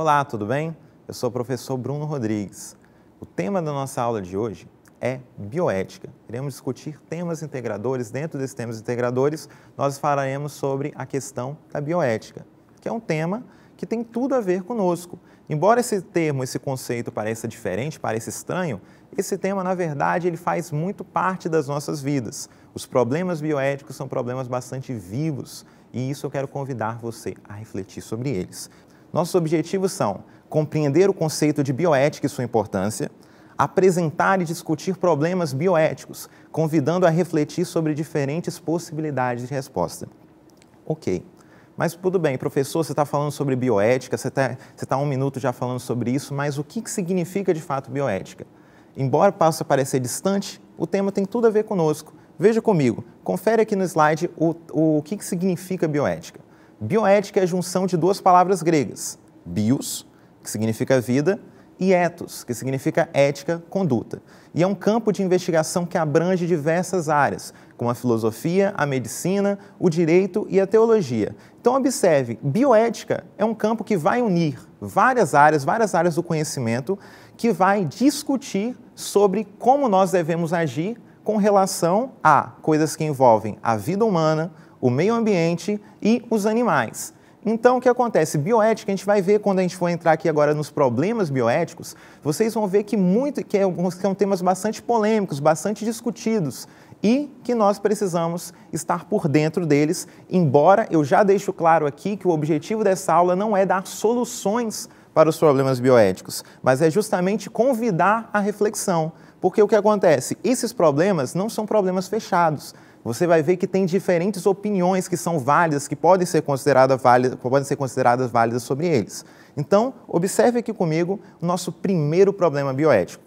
Olá, tudo bem? Eu sou o professor Bruno Rodrigues. O tema da nossa aula de hoje é bioética. Iremos discutir temas integradores. Dentro desses temas integradores, nós falaremos sobre a questão da bioética, que é um tema que tem tudo a ver conosco. Embora esse termo, esse conceito pareça diferente, pareça estranho, esse tema, na verdade, ele faz muito parte das nossas vidas. Os problemas bioéticos são problemas bastante vivos e isso eu quero convidar você a refletir sobre eles. Nossos objetivos são compreender o conceito de bioética e sua importância, apresentar e discutir problemas bioéticos, convidando a refletir sobre diferentes possibilidades de resposta. Ok, mas tudo bem, professor, você está falando sobre bioética, você está 1 minuto já falando sobre isso, mas o que significa de fato bioética? Embora possa parecer distante, o tema tem tudo a ver conosco. Veja comigo, confere aqui no slide o que significa bioética. Bioética é a junção de duas palavras gregas, bios, que significa vida, e ethos, que significa ética, conduta. E é um campo de investigação que abrange diversas áreas, como a filosofia, a medicina, o direito e a teologia. Então, observe, bioética é um campo que vai unir várias áreas do conhecimento, que vai discutir sobre como nós devemos agir com relação a coisas que envolvem a vida humana, o meio ambiente e os animais. Então, o que acontece? Bioética, a gente vai ver quando a gente for entrar aqui agora nos problemas bioéticos, vocês vão ver que são temas bastante polêmicos, bastante discutidos e que nós precisamos estar por dentro deles, embora eu já deixo claro aqui que o objetivo dessa aula não é dar soluções para os problemas bioéticos, mas é justamente convidar a reflexão. Porque o que acontece? Esses problemas não são problemas fechados. Você vai ver que tem diferentes opiniões que são válidas, que podem ser consideradas válidas sobre eles. Então, observe aqui comigo o nosso primeiro problema bioético.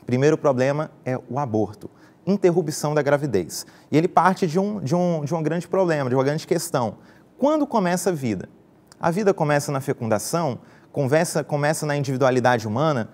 O primeiro problema é o aborto, interrupção da gravidez. E ele parte de um grande problema, de uma grande questão. Quando começa a vida? A vida começa na fecundação, começa na individualidade humana,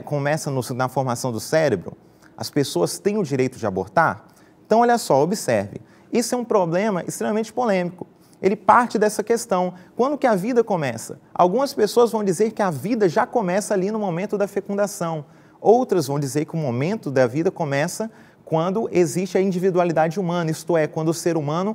começa na formação do cérebro? As pessoas têm o direito de abortar? Então, olha só, observe, isso é um problema extremamente polêmico. Ele parte dessa questão. Quando que a vida começa? Algumas pessoas vão dizer que a vida já começa ali no momento da fecundação. Outras vão dizer que o momento da vida começa quando existe a individualidade humana, isto é, quando o ser humano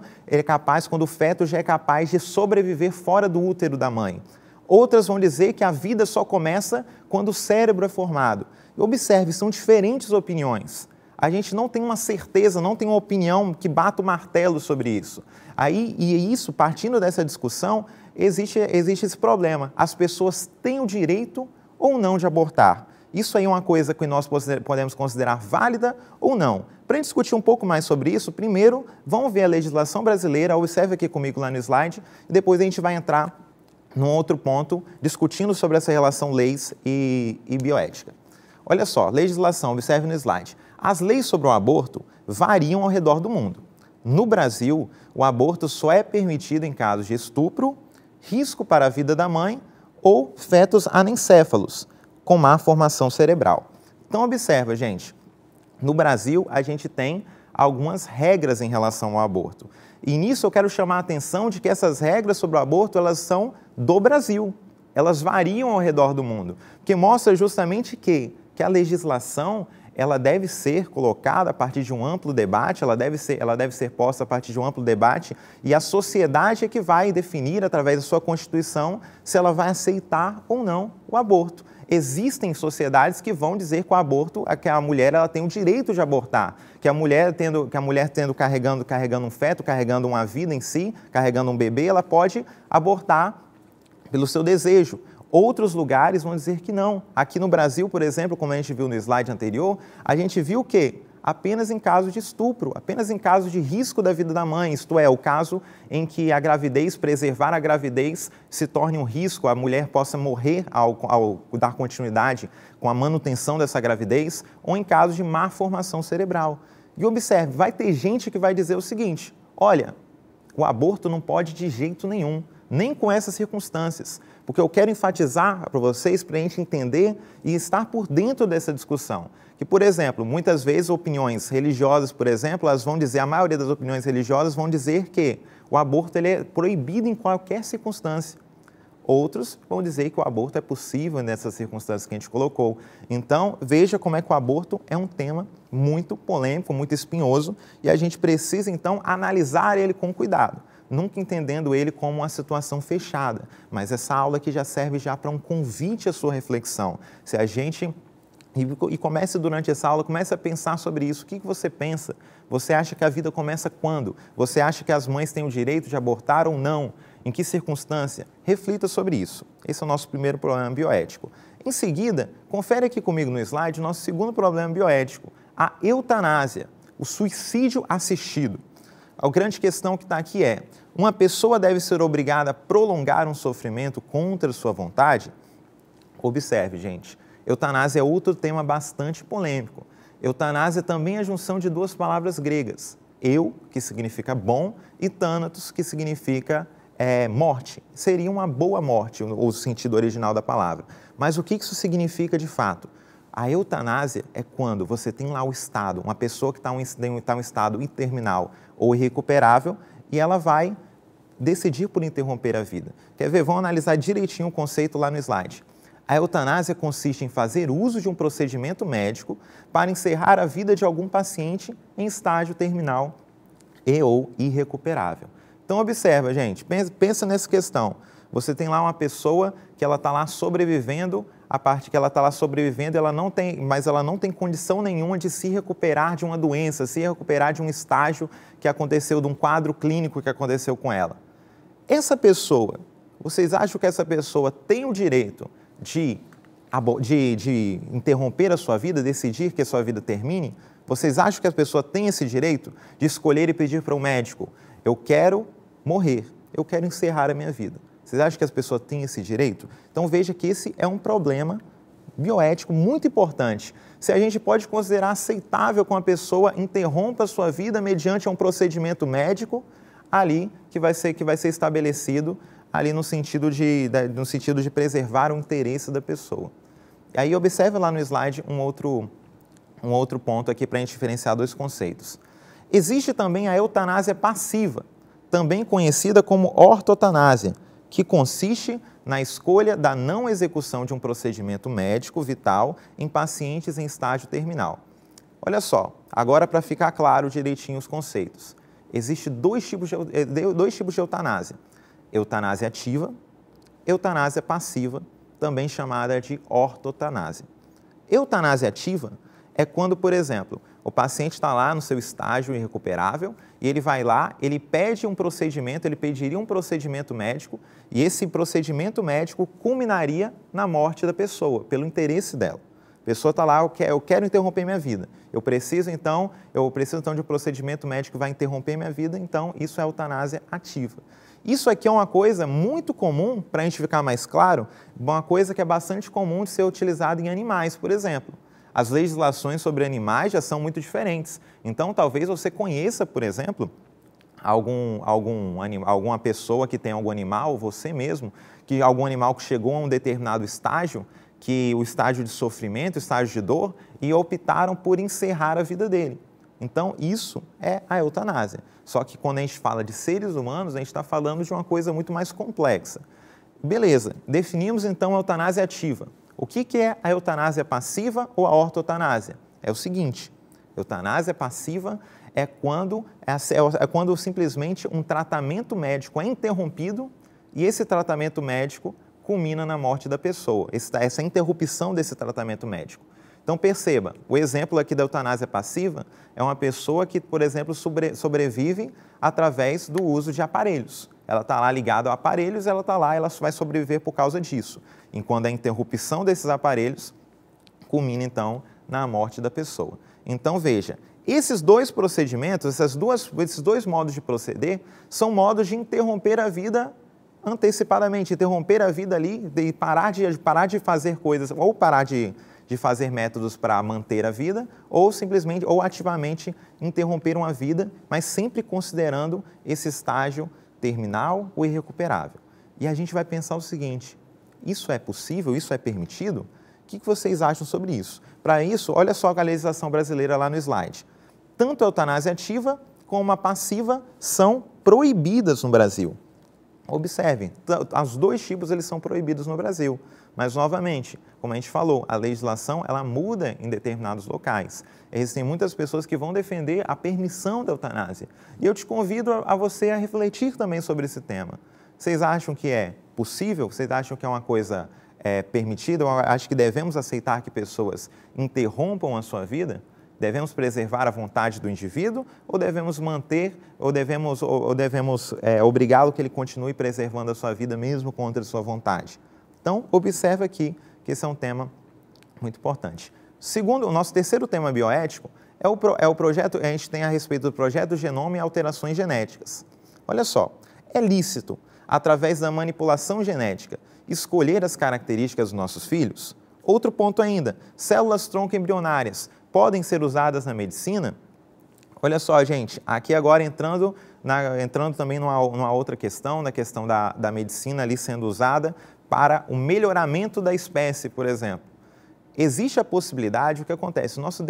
quando o feto já é capaz de sobreviver fora do útero da mãe. Outras vão dizer que a vida só começa quando o cérebro é formado. Observe, são diferentes opiniões. A gente não tem uma certeza, não tem uma opinião que bata o martelo sobre isso. Partindo dessa discussão, existe esse problema. As pessoas têm o direito ou não de abortar. Isso aí é uma coisa que nós podemos considerar válida ou não. Para discutir um pouco mais sobre isso, primeiro, vamos ver a legislação brasileira, observe aqui comigo lá no slide, e depois a gente vai entrar num outro ponto, discutindo sobre essa relação leis e bioética. Olha só, legislação, observe no slide. As leis sobre o aborto variam ao redor do mundo. No Brasil, o aborto só é permitido em casos de estupro, risco para a vida da mãe ou fetos anencéfalos, com má formação cerebral. Então, observa, gente, no Brasil a gente tem algumas regras em relação ao aborto. E nisso eu quero chamar a atenção de que essas regras sobre o aborto, elas são do Brasil. Elas variam ao redor do mundo, porque mostra justamente que a legislação ela deve ser colocada a partir de um amplo debate, ela deve ser posta a partir de um amplo debate e a sociedade é que vai definir, através da sua Constituição, se ela vai aceitar ou não o aborto. Existem sociedades que vão dizer que o aborto, que a mulher ela tem o direito de abortar, que a mulher carregando um feto, carregando uma vida em si, carregando um bebê, ela pode abortar pelo seu desejo. Outros lugares vão dizer que não. Aqui no Brasil, por exemplo, como a gente viu no slide anterior, a gente viu que apenas em caso de estupro, apenas em caso de risco da vida da mãe, isto é, o caso em que a gravidez, preservar a gravidez, se torne um risco, a mulher possa morrer ao dar continuidade com a manutenção dessa gravidez, ou em caso de má formação cerebral. E observe, vai ter gente que vai dizer o seguinte, olha, o aborto não pode de jeito nenhum, nem com essas circunstâncias, porque eu quero enfatizar para vocês, para a gente entender e estar por dentro dessa discussão. Que, por exemplo, muitas vezes opiniões religiosas, por exemplo, elas vão dizer, a maioria das opiniões religiosas vão dizer que o aborto ele é proibido em qualquer circunstância. Outros vão dizer que o aborto é possível nessas circunstâncias que a gente colocou. Então, veja como é que o aborto é um tema muito polêmico, muito espinhoso, e a gente precisa, então, analisar ele com cuidado, nunca entendendo ele como uma situação fechada. Mas essa aula aqui já serve já para um convite à sua reflexão. Se a gente... E comece durante essa aula, comece a pensar sobre isso. O que você pensa? Você acha que a vida começa quando? Você acha que as mães têm o direito de abortar ou não? Em que circunstância? Reflita sobre isso. Esse é o nosso primeiro problema bioético. Em seguida, confere aqui comigo no slide o nosso segundo problema bioético, a eutanásia, o suicídio assistido. A grande questão que está aqui é, uma pessoa deve ser obrigada a prolongar um sofrimento contra sua vontade? Observe, gente. Eutanásia é outro tema bastante polêmico. Eutanásia também é a junção de duas palavras gregas. Eu, que significa bom, e thanatos, que significa morte. Seria uma boa morte, o sentido original da palavra. Mas o que isso significa de fato? A eutanásia é quando você tem lá o estado, uma pessoa que está em um estado terminal ou irrecuperável, e ela vai decidir por interromper a vida. Quer ver? Vamos analisar direitinho o conceito lá no slide. A eutanásia consiste em fazer uso de um procedimento médico para encerrar a vida de algum paciente em estágio terminal e ou irrecuperável. Então, observa, gente, pensa nessa questão. Você tem lá uma pessoa que ela está lá sobrevivendo, a parte que ela está lá sobrevivendo, mas ela não tem condição nenhuma de se recuperar de uma doença, se recuperar de um estágio que aconteceu, de um quadro clínico que aconteceu com ela. Essa pessoa, vocês acham que essa pessoa tem o direito de interromper a sua vida, decidir que a sua vida termine? Vocês acham que a pessoa tem esse direito de escolher e pedir para o médico, eu quero morrer, eu quero encerrar a minha vida? Vocês acham que as pessoas têm esse direito? Então veja que esse é um problema bioético muito importante. Se a gente pode considerar aceitável que uma pessoa interrompa a sua vida mediante um procedimento médico, ali que vai ser estabelecido ali no sentido de preservar o interesse da pessoa. E aí observe lá no slide um outro ponto aqui para a gente diferenciar dois conceitos. Existe também a eutanásia passiva, também conhecida como ortotanásia, que consiste na escolha da não execução de um procedimento médico vital em pacientes em estágio terminal. Olha só, agora para ficar claro direitinho os conceitos. Existem dois tipos de eutanásia. Eutanásia ativa, eutanásia passiva, também chamada de ortotanásia. Eutanásia ativa é quando, por exemplo, o paciente está lá no seu estágio irrecuperável e ele vai lá, ele pede um procedimento, ele pediria um procedimento médico e esse procedimento médico culminaria na morte da pessoa, pelo interesse dela. A pessoa está lá, eu quero interromper minha vida. Eu preciso então de um procedimento médico que vai interromper minha vida, então isso é eutanásia ativa. Isso aqui é uma coisa muito comum, para a gente ficar mais claro, uma coisa que é bastante comum de ser utilizada em animais, por exemplo. As legislações sobre animais já são muito diferentes. Então, talvez você conheça, por exemplo, alguma pessoa que tem algum animal, você mesmo, que algum animal que chegou a um determinado estágio, que o estágio de sofrimento, o estágio de dor, e optaram por encerrar a vida dele. Então, isso é a eutanásia. Só que quando a gente fala de seres humanos, a gente está falando de uma coisa muito mais complexa. Beleza, definimos então a eutanásia ativa. O que é a eutanásia passiva ou a ortotanásia? É o seguinte, eutanásia passiva é quando simplesmente um tratamento médico é interrompido e esse tratamento médico culmina na morte da pessoa, essa interrupção desse tratamento médico. Então perceba, o exemplo aqui da eutanásia passiva é uma pessoa que, por exemplo, sobrevive através do uso de aparelhos. Ela está lá ligada a aparelhos, ela está lá, ela vai sobreviver por causa disso. Enquanto a interrupção desses aparelhos culmina, então, na morte da pessoa. Então, veja, esses dois procedimentos, esses dois modos de proceder, são modos de interromper a vida antecipadamente, interromper a vida ali, de parar de fazer coisas, ou parar de fazer métodos para manter a vida, ou simplesmente, ou ativamente interromper uma vida, mas sempre considerando esse estágio terminal ou irrecuperável. E a gente vai pensar o seguinte, isso é possível? Isso é permitido? O que vocês acham sobre isso? Para isso, olha só a legislação brasileira lá no slide. Tanto a eutanásia ativa como a passiva são proibidas no Brasil. Observem, os dois tipos eles são proibidos no Brasil, mas novamente, como a gente falou, a legislação ela muda em determinados locais. Existem muitas pessoas que vão defender a permissão da eutanásia. E eu te convido a você a refletir também sobre esse tema. Vocês acham que é possível? Vocês acham que é uma coisa permitida? Eu acho que devemos aceitar que pessoas interrompam a sua vida? Devemos preservar a vontade do indivíduo ou devemos manter, ou devemos obrigá-lo que ele continue preservando a sua vida mesmo contra a sua vontade? Então, observe aqui que esse é um tema muito importante. Segundo, o nosso terceiro tema bioético é o projeto, a gente tem a respeito do projeto Genoma e Alterações Genéticas. Olha só, é lícito, através da manipulação genética, escolher as características dos nossos filhos? Outro ponto ainda, células-tronco embrionárias podem ser usadas na medicina? Olha só, gente, aqui agora entrando também numa outra questão, na questão da medicina ali sendo usada para o melhoramento da espécie, por exemplo. Existe a possibilidade, o que acontece? No nosso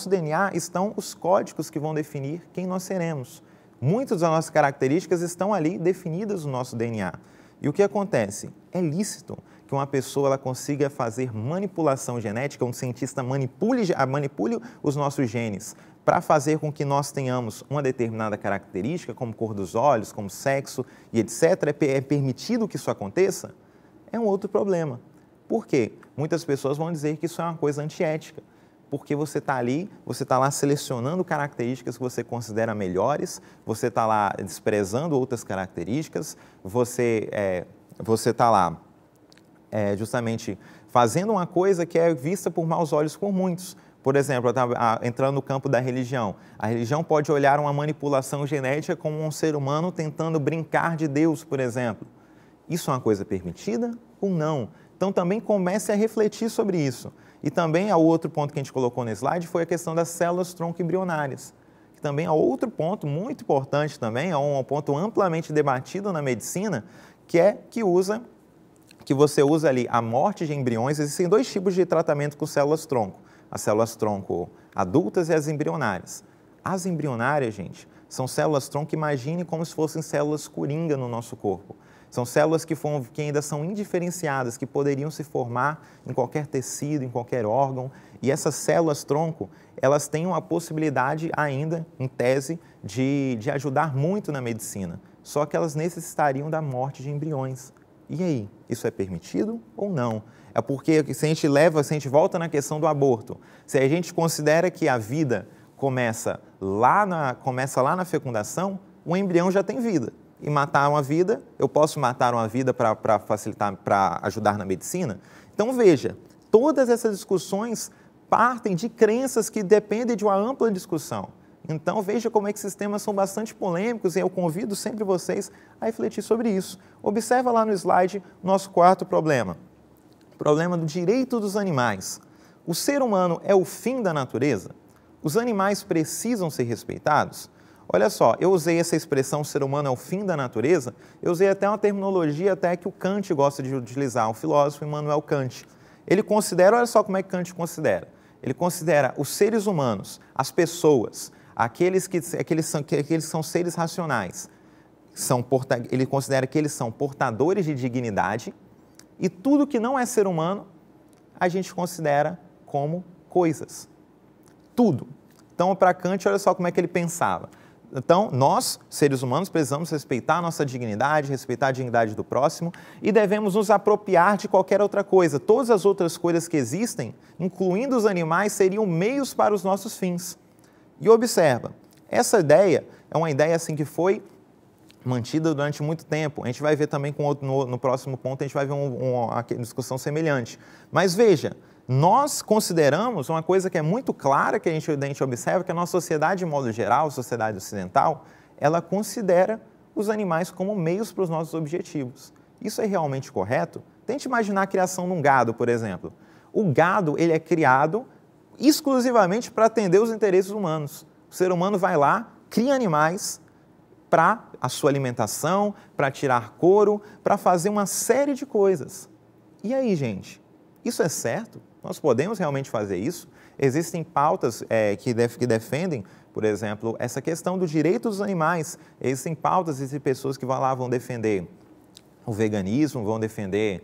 DNA estão os códigos que vão definir quem nós seremos. Muitas das nossas características estão ali definidas no nosso DNA. E o que acontece? É lícito que uma pessoa ela consiga fazer manipulação genética, um cientista manipule os nossos genes para fazer com que nós tenhamos uma determinada característica, como cor dos olhos, como sexo e etc. É permitido que isso aconteça? É um outro problema. Por quê? Muitas pessoas vão dizer que isso é uma coisa antiética, porque você está lá selecionando características que você considera melhores, você está lá desprezando outras características, você está lá justamente fazendo uma coisa que é vista por maus olhos por muitos. Por exemplo, entrando no campo da religião. A religião pode olhar uma manipulação genética como um ser humano tentando brincar de Deus, por exemplo. Isso é uma coisa permitida ou não? Então também comece a refletir sobre isso. E também, o outro ponto que a gente colocou no slide foi a questão das células-tronco embrionárias, que também é outro ponto muito importante também, é um ponto amplamente debatido na medicina, que você usa ali a morte de embriões. Existem dois tipos de tratamento com células-tronco, as células-tronco adultas e as embrionárias. As embrionárias, gente, são células-tronco, imagine como se fossem células coringa no nosso corpo. São células que ainda são indiferenciadas, que poderiam se formar em qualquer tecido, em qualquer órgão. E essas células-tronco, elas têm uma possibilidade ainda, em tese, de ajudar muito na medicina. Só que elas necessitariam da morte de embriões. E aí, isso é permitido ou não? É porque se a gente volta na questão do aborto, se a gente considera que a vida começa lá na fecundação, o embrião já tem vida. E matar uma vida, eu posso matar uma vida para facilitar, para ajudar na medicina? Então veja, todas essas discussões partem de crenças que dependem de uma ampla discussão. Então veja como é que esses temas são bastante polêmicos e eu convido sempre vocês a refletir sobre isso. Observa lá no slide o nosso quarto problema. O problema do direito dos animais. O ser humano é o fim da natureza? Os animais precisam ser respeitados? Olha só, eu usei essa expressão, o ser humano é o fim da natureza, eu usei até uma terminologia até que o Kant gosta de utilizar, o filósofo Immanuel Kant. Ele considera, olha só como é que Kant considera, ele considera os seres humanos, as pessoas, aqueles que são seres racionais, ele considera que eles são portadores de dignidade e tudo que não é ser humano, a gente considera como coisas. Tudo. Então, para Kant, olha só como é que ele pensava. Então, nós, seres humanos, precisamos respeitar a nossa dignidade, respeitar a dignidade do próximo e devemos nos apropriar de qualquer outra coisa. Todas as outras coisas que existem, incluindo os animais, seriam meios para os nossos fins. E observa, essa ideia é uma ideia assim que foi mantida durante muito tempo. A gente vai ver também no próximo ponto, a gente vai ver uma discussão semelhante. Mas veja, nós consideramos uma coisa que é muito clara, que a gente observa, que a nossa sociedade, de modo geral, a sociedade ocidental, ela considera os animais como meios para os nossos objetivos. Isso é realmente correto? Tente imaginar a criação de um gado, por exemplo. O gado, ele é criado exclusivamente para atender os interesses humanos. O ser humano vai lá, cria animais para a sua alimentação, para tirar couro, para fazer uma série de coisas. E aí, gente? Isso é certo? Nós podemos realmente fazer isso? Existem pautas que defendem, por exemplo, essa questão do direito dos animais. Existem pautas de pessoas que vão defender o veganismo, vão defender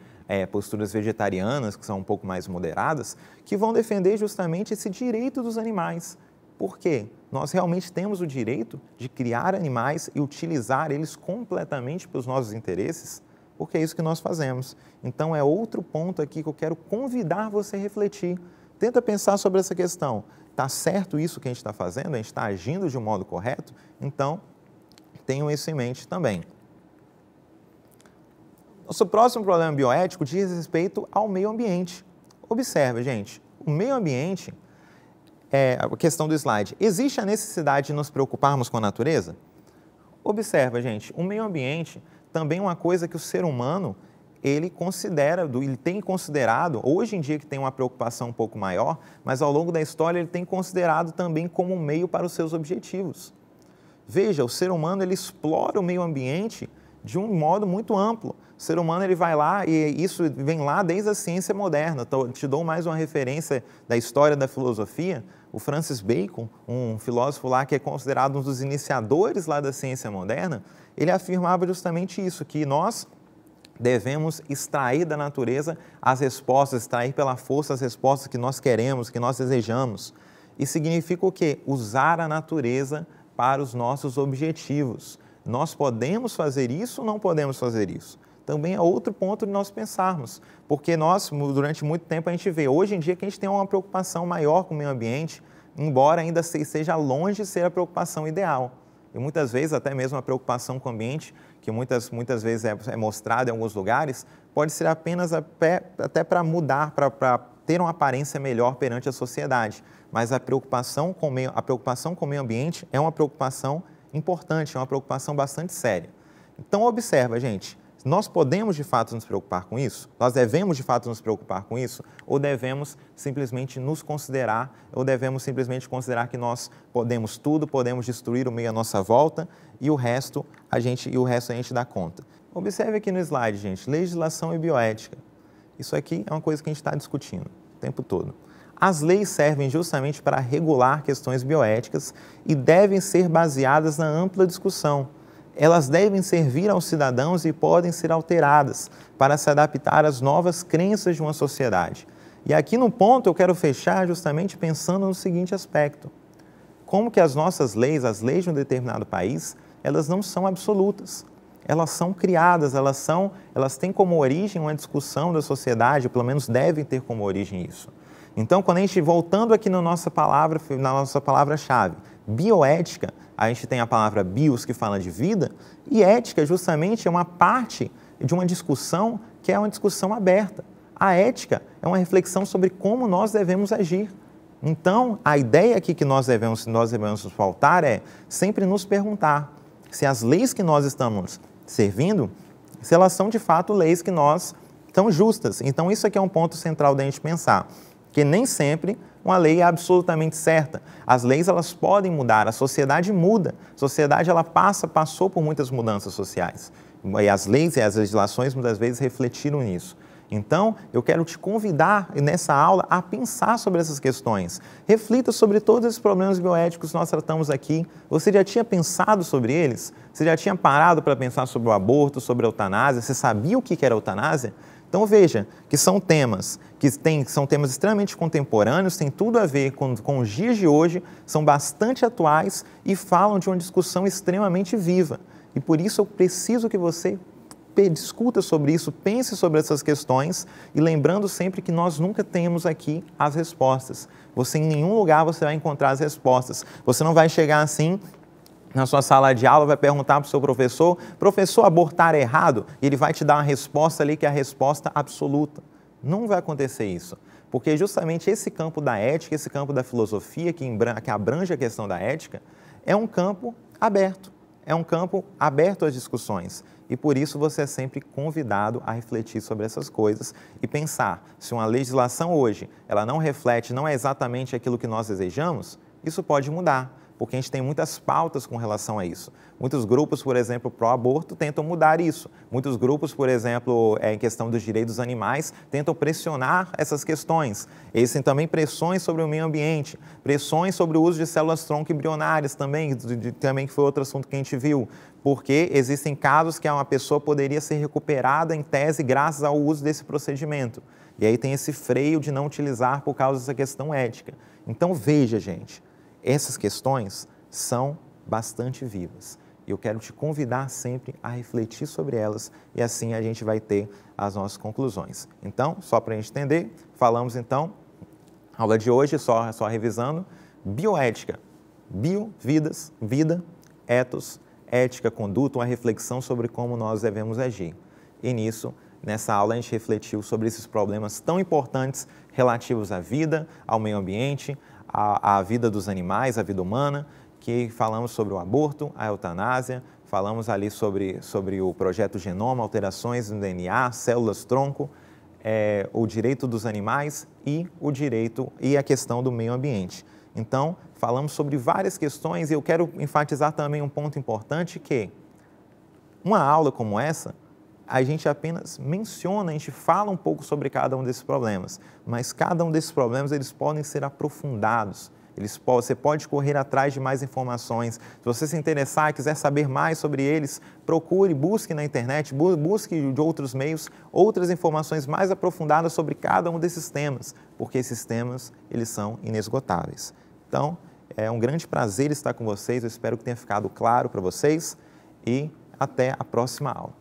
posturas vegetarianas, que são um pouco mais moderadas, que vão defender justamente esse direito dos animais. Por quê? Nós realmente temos o direito de criar animais e utilizar eles completamente para os nossos interesses, porque é isso que nós fazemos. Então, é outro ponto aqui que eu quero convidar você a refletir. Tenta pensar sobre essa questão. Está certo isso que a gente está fazendo? A gente está agindo de um modo correto? Então, tenham isso em mente também. Nosso próximo problema bioético diz respeito ao meio ambiente. Observe, gente, o meio ambiente, a questão do slide, existe a necessidade de nos preocuparmos com a natureza? Observa, gente, o meio ambiente também é uma coisa que o ser humano, ele tem considerado, hoje em dia que tem uma preocupação um pouco maior, mas ao longo da história ele tem considerado também como um meio para os seus objetivos. Veja, o ser humano ele explora o meio ambiente de um modo muito amplo. O ser humano ele vai lá, e isso vem lá desde a ciência moderna. Então, te dou mais uma referência da história da filosofia. O Francis Bacon, um filósofo lá que é considerado um dos iniciadores lá da ciência moderna, ele afirmava justamente isso, que nós devemos extrair da natureza as respostas, extrair pela força as respostas que nós queremos, que nós desejamos. E significa o quê? Usar a natureza para os nossos objetivos. Nós podemos fazer isso ou não podemos fazer isso? Também é outro ponto de nós pensarmos, porque nós, durante muito tempo, a gente vê, hoje em dia, que a gente tem uma preocupação maior com o meio ambiente, embora ainda seja longe de ser a preocupação ideal. E muitas vezes, até mesmo a preocupação com o ambiente, que muitas vezes é mostrada em alguns lugares, pode ser apenas até para mudar, para ter uma aparência melhor perante a sociedade. Mas a preocupação com o meio ambiente é uma preocupação importante, é uma preocupação bastante séria. Então, observa, gente, nós podemos de fato nos preocupar com isso? Nós devemos de fato nos preocupar com isso? Ou devemos simplesmente nos considerar, ou devemos simplesmente considerar que nós podemos tudo, podemos destruir o meio à nossa volta e o resto a gente dá conta? Observe aqui no slide, gente, legislação e bioética. Isso aqui é uma coisa que a gente está discutindo o tempo todo. As leis servem justamente para regular questões bioéticas e devem ser baseadas na ampla discussão. Elas devem servir aos cidadãos e podem ser alteradas para se adaptar às novas crenças de uma sociedade. E aqui no ponto eu quero fechar justamente pensando no seguinte aspecto. Como que as nossas leis, as leis de um determinado país, elas não são absolutas. Elas são criadas, elas têm como origem uma discussão da sociedade, ou pelo menos devem ter como origem isso. Então, quando a gente, voltando aqui na nossa palavra-chave, bioética, a gente tem a palavra bios, que fala de vida, e ética justamente é uma parte de uma discussão que é uma discussão aberta. A ética é uma reflexão sobre como nós devemos agir. Então, a ideia aqui que nós devemos nos pautar é sempre nos perguntar se as leis que nós estamos servindo, se elas são de fato leis que são justas. Então, isso aqui é um ponto central da gente pensar, que nem sempre uma lei é absolutamente certa. As leis elas podem mudar, a sociedade muda, a sociedade ela passou por muitas mudanças sociais. E as leis e as legislações muitas vezes refletiram nisso. Então, eu quero te convidar nessa aula a pensar sobre essas questões. Reflita sobre todos esses problemas bioéticos que nós tratamos aqui. Você já tinha pensado sobre eles? Você já tinha parado para pensar sobre o aborto, sobre a eutanásia? Você sabia o que era a eutanásia? Então veja que são temas extremamente contemporâneos, têm tudo a ver com os dias de hoje, são bastante atuais e falam de uma discussão extremamente viva. E por isso eu preciso que você discuta sobre isso, pense sobre essas questões e lembrando sempre que nós nunca temos aqui as respostas. Em nenhum lugar você vai encontrar as respostas. Você não vai chegar assim na sua sala de aula, vai perguntar para o seu professor, abortar é errado? E ele vai te dar uma resposta ali que é a resposta absoluta. Não vai acontecer isso, porque justamente esse campo da ética, esse campo da filosofia que abrange a questão da ética, é um campo aberto às discussões. E por isso você é sempre convidado a refletir sobre essas coisas e pensar, se uma legislação hoje, ela não reflete, não é exatamente aquilo que nós desejamos, isso pode mudar. porque a gente tem muitas pautas com relação a isso. Muitos grupos, por exemplo, pró-aborto, tentam mudar isso. Muitos grupos, por exemplo, em questão dos direitos dos animais, tentam pressionar essas questões. Existem também pressões sobre o meio ambiente, pressões sobre o uso de células-tronco embrionárias também, que foi outro assunto que a gente viu, porque existem casos que uma pessoa poderia ser recuperada em tese graças ao uso desse procedimento. E aí tem esse freio de não utilizar por causa dessa questão ética. Então veja, gente, essas questões são bastante vivas. E eu quero te convidar sempre a refletir sobre elas e assim a gente vai ter as nossas conclusões. Então, só para a gente entender, falamos então, aula de hoje, só revisando, bioética, vidas, vida, ethos, ética, conduta, uma reflexão sobre como nós devemos agir. E nisso, nessa aula, a gente refletiu sobre esses problemas tão importantes relativos à vida, ao meio ambiente, à vida dos animais, à vida humana, que falamos sobre o aborto, a eutanásia, falamos ali sobre o projeto Genoma, alterações no DNA, células-tronco, o direito dos animais e a questão do meio ambiente. Então, falamos sobre várias questões e eu quero enfatizar também um ponto importante que uma aula como essa, a gente apenas menciona, a gente fala um pouco sobre cada um desses problemas, mas cada um desses problemas eles podem ser aprofundados. Você pode correr atrás de mais informações. Se você se interessar e quiser saber mais sobre eles, procure, busque na internet, busque de outros meios, outras informações mais aprofundadas sobre cada um desses temas, porque esses temas, eles são inesgotáveis. Então, é um grande prazer estar com vocês, eu espero que tenha ficado claro para vocês e até a próxima aula.